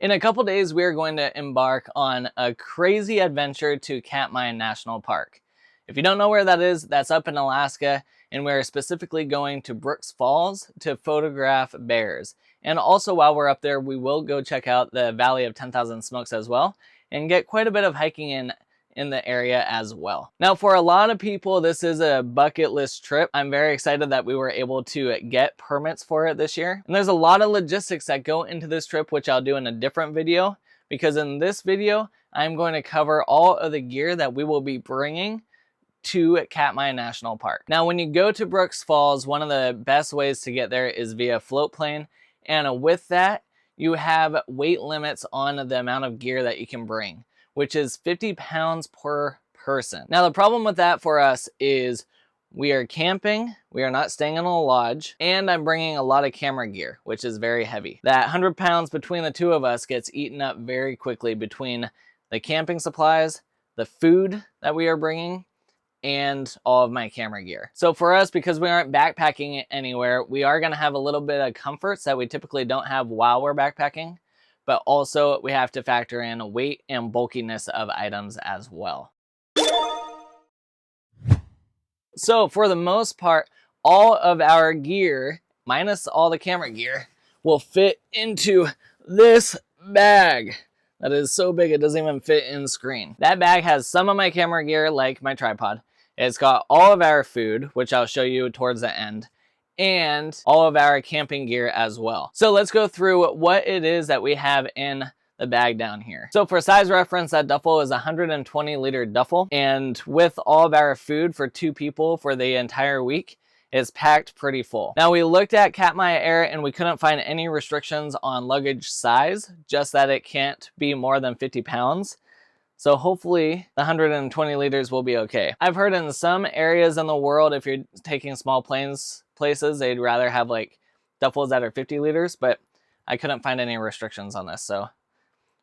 In a couple days, we are going to embark on a crazy adventure to Katmai National Park. If you don't know where that is, that's up in Alaska, and we're specifically going to Brooks Falls to photograph bears. And also while we're up there, we will go check out the Valley of 10,000 Smokes as well, and get quite a bit of hiking in the area as well. Now, for a lot of people, this is a bucket list trip. I'm very excited that we were able to get permits for it this year. And there's a lot of logistics that go into this trip, which I'll do in a different video, because in this video, I'm going to cover all of the gear that we will be bringing to Katmai National Park. Now, when you go to Brooks Falls, one of the best ways to get there is via float plane. And with that, you have weight limits on the amount of gear that you can bring, which is 50 pounds per person. Now, the problem with that for us is we are camping, we are not staying in a lodge, and I'm bringing a lot of camera gear, which is very heavy. That 100 pounds between the two of us gets eaten up very quickly between the camping supplies, the food that we are bringing, and all of my camera gear. So for us, because we aren't backpacking anywhere, we are gonna have a little bit of comforts that we typically don't have while we're backpacking, but also we have to factor in weight and bulkiness of items as well. So for the most part, all of our gear, minus all the camera gear, will fit into this bag. That is so big it doesn't even fit in the screen. That bag has some of my camera gear, like my tripod. It's got all of our food, which I'll show you towards the end, and all of our camping gear as well. So let's go through what it is that we have in the bag down here. So for size reference, that duffel is a 120-liter duffel, and with all of our food for 2 people for the entire week, it's packed pretty full. Now, we looked at Katmai Air and we couldn't find any restrictions on luggage size, just that it can't be more than 50 pounds. So hopefully the 120 liters will be okay. I've heard in some areas in the world, if you're taking small places, they'd rather have like duffels that are 50 liters, but I couldn't find any restrictions on this, so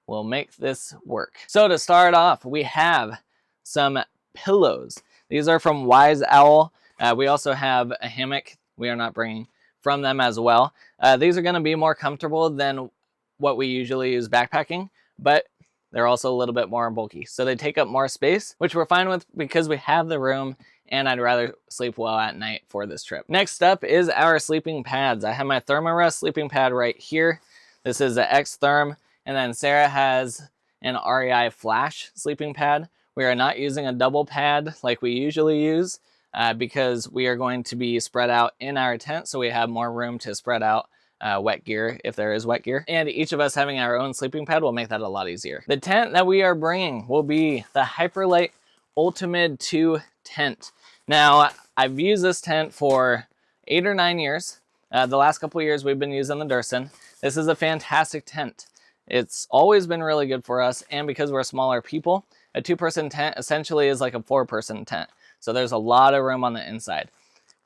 we'll make this work. So to start off, we have some pillows. These are from Wise Owl. We also have a hammock we are not bringing from them as well. These are gonna be more comfortable than what we usually use backpacking, but they're also a little bit more bulky. So they take up more space, which we're fine with because we have the room, and I'd rather sleep well at night for this trip. Next up is our sleeping pads. I have my Thermarest sleeping pad right here. This is the X-Therm, and then Sarah has an REI Flash sleeping pad. We are not using a double pad like we usually use because we are going to be spread out in our tent, so we have more room to spread out wet gear if there is wet gear, and each of us having our own sleeping pad will make that a lot easier. The tent that we are bringing will be the Hyperlite Ultimate 2 tent. Now, I've used this tent for 8 or 9 years. The last couple of years we've been using the Durson. This is a fantastic tent. It's always been really good for us, and because we're smaller people, a 2-person tent essentially is like a 4-person tent. So there's a lot of room on the inside.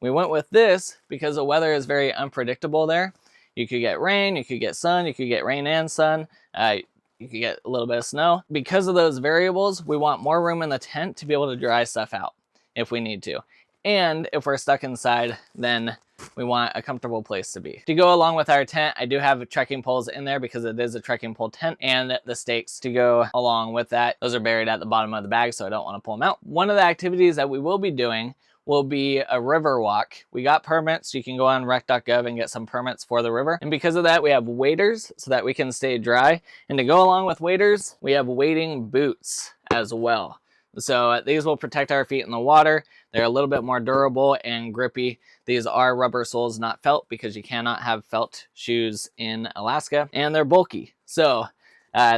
We went with this because the weather is very unpredictable there. You could get rain, you could get sun, you could get rain and sun, you could get a little bit of snow. Because of those variables, we want more room in the tent to be able to dry stuff out if we need to. And if we're stuck inside, then we want a comfortable place to be. To go along with our tent, I do have trekking poles in there because it is a trekking pole tent, and the stakes to go along with that. Those are buried at the bottom of the bag, so I don't want to pull them out. One of the activities that we will be doing will be a river walk. We got permits. You can go on rec.gov and get some permits for the river. And because of that, we have waders so that we can stay dry. And to go along with waders, we have wading boots as well. So these will protect our feet in the water. They're a little bit more durable and grippy. These are rubber soles, not felt, because you cannot have felt shoes in Alaska. And they're bulky. So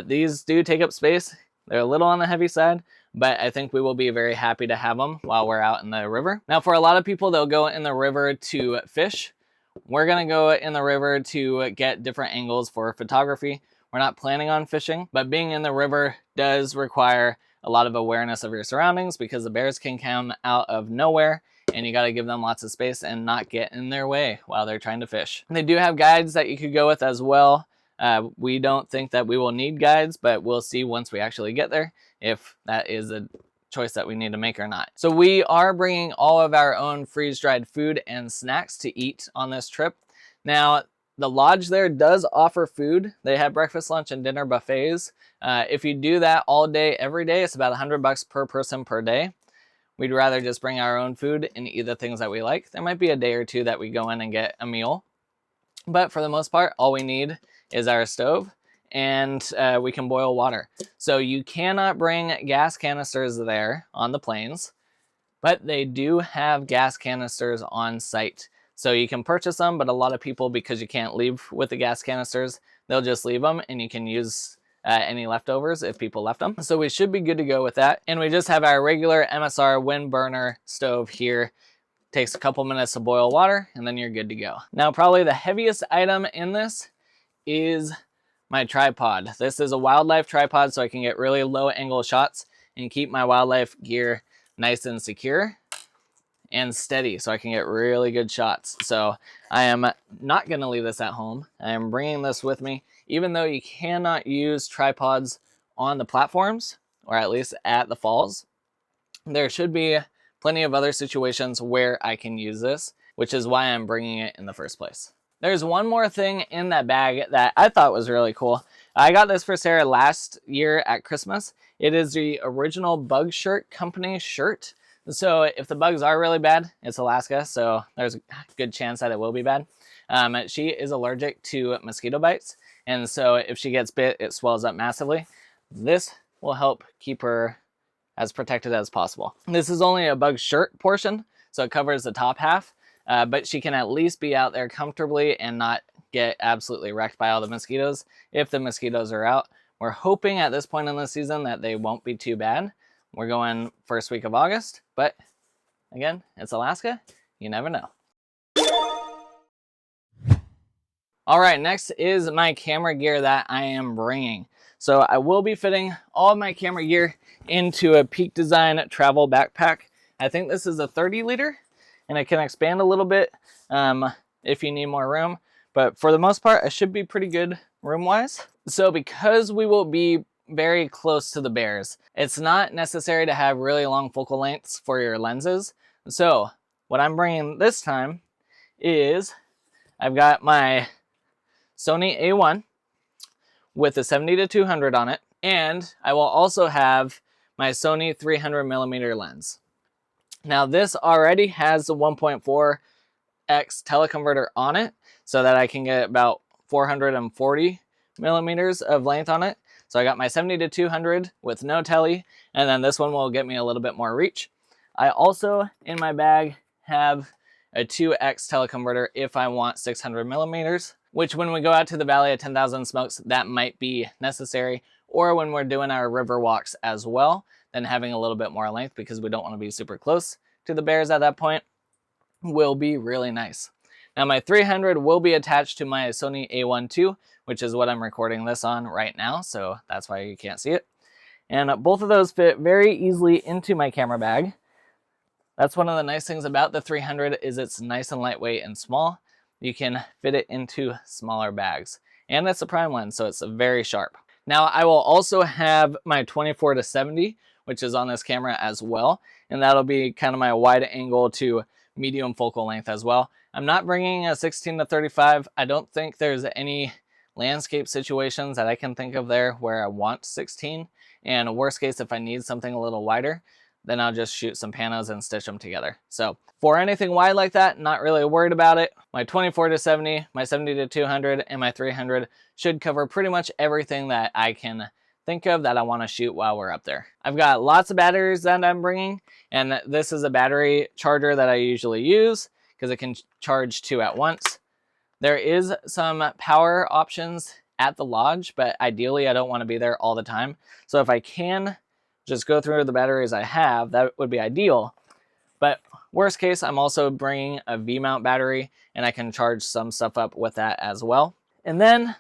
these do take up space. They're a little on the heavy side, but I think we will be very happy to have them while we're out in the river. Now, for a lot of people, they'll go in the river to fish. We're gonna go in the river to get different angles for photography. We're not planning on fishing, but being in the river does require a lot of awareness of your surroundings because the bears can come out of nowhere, and you gotta give them lots of space and not get in their way while they're trying to fish. And they do have guides that you could go with as well. We don't think that we will need guides, but we'll see once we actually get there if that is a choice that we need to make or not. So we are bringing all of our own freeze-dried food and snacks to eat on this trip. Now, The lodge there does offer food. They have breakfast, lunch, and dinner buffets. If you do that all day, every day, it's about $100 per person per day. We'd rather just bring our own food and eat the things that we like. There might be a day or two that we go in and get a meal. But for the most part, all we need is our stove, and we can boil water. So you cannot bring gas canisters there on the planes, but they do have gas canisters on site. So you can purchase them, but a lot of people, because you can't leave with the gas canisters, they'll just leave them and you can use any leftovers if people left them. So we should be good to go with that. And we just have our regular MSR wind burner stove here. Takes a couple minutes to boil water and then you're good to go. Now, probably the heaviest item in this is my tripod. This is a wildlife tripod, so I can get really low angle shots and keep my wildlife gear nice and secure and steady, so I can get really good shots. So I am not gonna leave this at home. I am bringing this with me, even though you cannot use tripods on the platforms, or at least at the falls. There should be plenty of other situations where I can use this, which is why I'm bringing it in the first place. There's one more thing in that bag that I thought was really cool. I got this for Sarah last year at Christmas. It is the original Bug Shirt Company shirt. So if the bugs are really bad, it's Alaska, so there's a good chance that it will be bad. She is allergic to mosquito bites, and so if she gets bit, it swells up massively. This will help keep her as protected as possible. This is only a bug shirt portion, so it covers the top half, but she can at least be out there comfortably and not get absolutely wrecked by all the mosquitoes if the mosquitoes are out. We're hoping at this point in the season that they won't be too bad. We're going first week of August, but again, it's Alaska. You never know. All right, next is my camera gear that I am bringing. So I will be fitting all of my camera gear into a Peak Design travel backpack. I think this is a 30 liter and it can expand a little bit if you need more room. But for the most part, I should be pretty good room-wise. So because we will be very close to the bears, it's not necessary to have really long focal lengths for your lenses. So what I'm bringing this time is I've got my Sony A1 with a 70-200 on it, and I will also have my Sony 300mm lens. Now this already has the 1.4x teleconverter on it, so that I can get about 440 millimeters of length on it. So I got my 70-200 with no tele, and then this one will get me a little bit more reach. I also, in my bag, have a 2x teleconverter if I want 600 millimeters, which when we go out to the Valley of 10,000 Smokes, that might be necessary, or when we're doing our river walks as well, then having a little bit more length because we don't want to be super close to the bears at that point will be really nice. Now my 300 will be attached to my Sony A1 II, which is what I'm recording this on right now, so that's why you can't see it. And both of those fit very easily into my camera bag. That's one of the nice things about the 300 is it's nice and lightweight and small. You can fit it into smaller bags. And it's a prime lens, so it's very sharp. Now I will also have my 24-70, which is on this camera as well, and that'll be kind of my wide angle to medium focal length as well. I'm not bringing a 16-35. I don't think there's any landscape situations that I can think of there where I want 16. And worst case, if I need something a little wider, then I'll just shoot some panos and stitch them together. So for anything wide like that, not really worried about it. My 24-70, my 70-200, and my 300 should cover pretty much everything that I can think of that I want to shoot while we're up there. I've got lots of batteries that I'm bringing, and this is a battery charger that I usually use because it can charge 2 at once. There is some power options at the lodge, but ideally I don't want to be there all the time. So if I can just go through the batteries I have, that would be ideal. But worst case, I'm also bringing a V-mount battery and I can charge some stuff up with that as well. And then,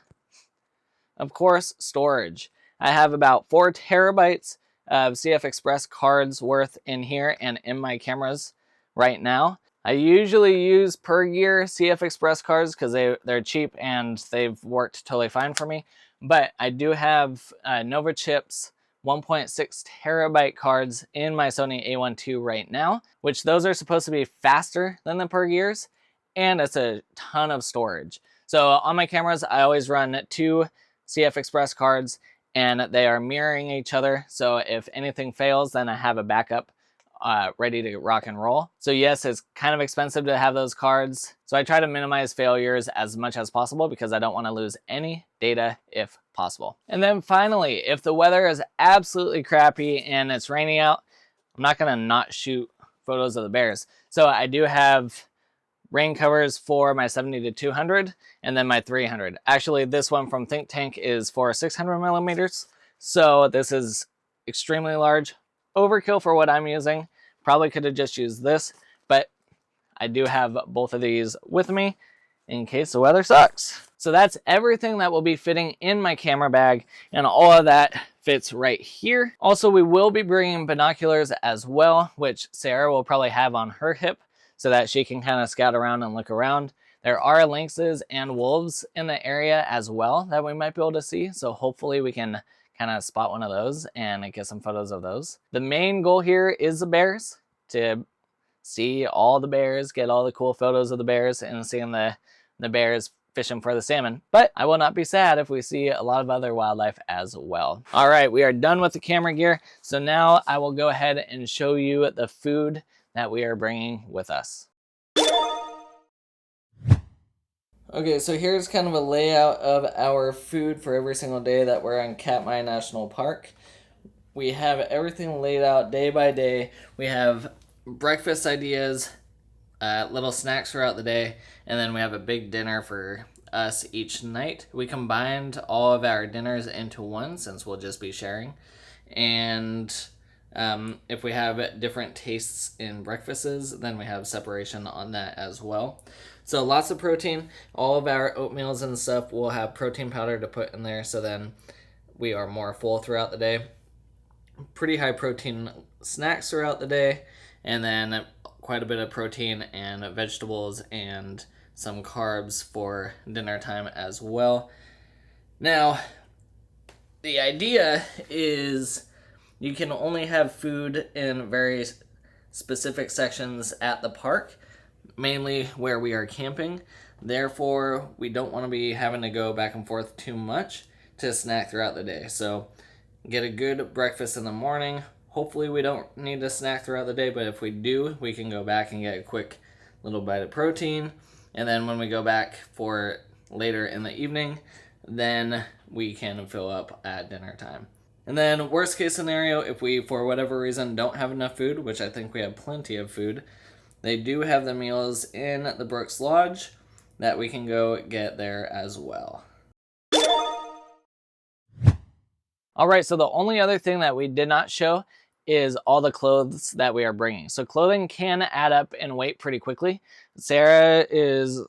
of course, storage. I have about 4 terabytes of CF Express cards worth in here and in my cameras right now. I usually use per gear CF Express cards because they're cheap and they've worked totally fine for me. But I do have Nova Chips 1.6 terabyte cards in my Sony A1 II right now, which those are supposed to be faster than the per gears, and it's a ton of storage. So on my cameras, I always run 2 CF Express cards, and they are mirroring each other. So if anything fails, then I have a backup ready to rock and roll. So yes, it's kind of expensive to have those cards. So I try to minimize failures as much as possible because I don't want to lose any data if possible. And then finally, if the weather is absolutely crappy and it's raining out, I'm not gonna not shoot photos of the bears. So I do have rain covers for my 70 to 200 and then my 300. Actually, this one from Think Tank is for 600 millimeters. So this is extremely large. Overkill for what I'm using. Probably could have just used this, but I do have both of these with me in case the weather sucks. So that's everything that will be fitting in my camera bag, and all of that fits right here. Also, we will be bringing binoculars as well, which Sarah will probably have on her hip so that she can kind of scout around and look around. There are lynxes and wolves in the area as well that we might be able to see, so hopefully we can kind of spot one of those and get some photos of those. The main goal here is the bears, to see all the bears, get all the cool photos of the bears, and seeing the bears fishing for the salmon. But I will not be sad if we see a lot of other wildlife as well. All right, we are done with the camera gear. So now I will go ahead and show you the food that we are bringing with us. Okay, so here's kind of a layout of our food for every single day that we're in Katmai National Park. We have everything laid out day by day. We have breakfast ideas, little snacks throughout the day, and then we have a big dinner for us each night. We combined all of our dinners into one since we'll just be sharing. And if we have different tastes in breakfasts, then we have separation on that as well. So lots of protein. All of our oatmeals and stuff will have protein powder to put in there, so then we are more full throughout the day. Pretty high protein snacks throughout the day, and then quite a bit of protein and vegetables and some carbs for dinner time as well. Now, the idea is you can only have food in very specific sections at the park, mainly where we are camping. Therefore, we don't want to be having to go back and forth too much to snack throughout the day. So get a good breakfast in the morning. Hopefully we don't need to snack throughout the day, but if we do, we can go back and get a quick little bite of protein. And then when we go back for later in the evening, then we can fill up at dinner time. And then worst case scenario, if we, for whatever reason, don't have enough food, which I think we have plenty of food, they do have the meals in the Brooks Lodge that we can go get there as well. All right, so the only other thing that we did not show is all the clothes that we are bringing. So clothing can add up in weight pretty quickly. Sarah is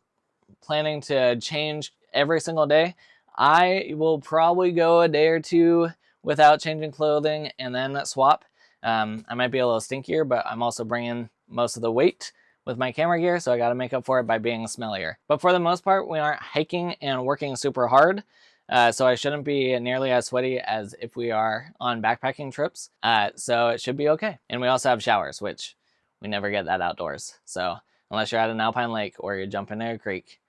planning to change every single day. I will probably go a day or two without changing clothing and then swap. I might be a little stinkier, but I'm also bringing most of the weight with my camera gear, so I got to make up for it by being smellier. But for the most part, we aren't hiking and working super hard, so I shouldn't be nearly as sweaty as if we are on backpacking trips, so it should be okay. And we also have showers, which we never get that outdoors. So unless you're at an alpine lake or you're jumping in a creek,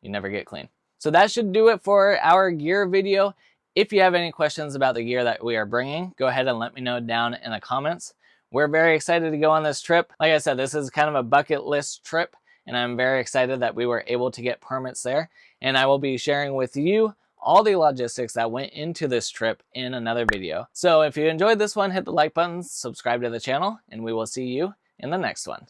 you never get clean. So that should do it for our gear video. If you have any questions about the gear that we are bringing, go ahead and let me know down in the comments. We're very excited to go on this trip. Like I said, this is kind of a bucket list trip, and I'm very excited that we were able to get permits there. And I will be sharing with you all the logistics that went into this trip in another video. So if you enjoyed this one, hit the like button, subscribe to the channel, and we will see you in the next one.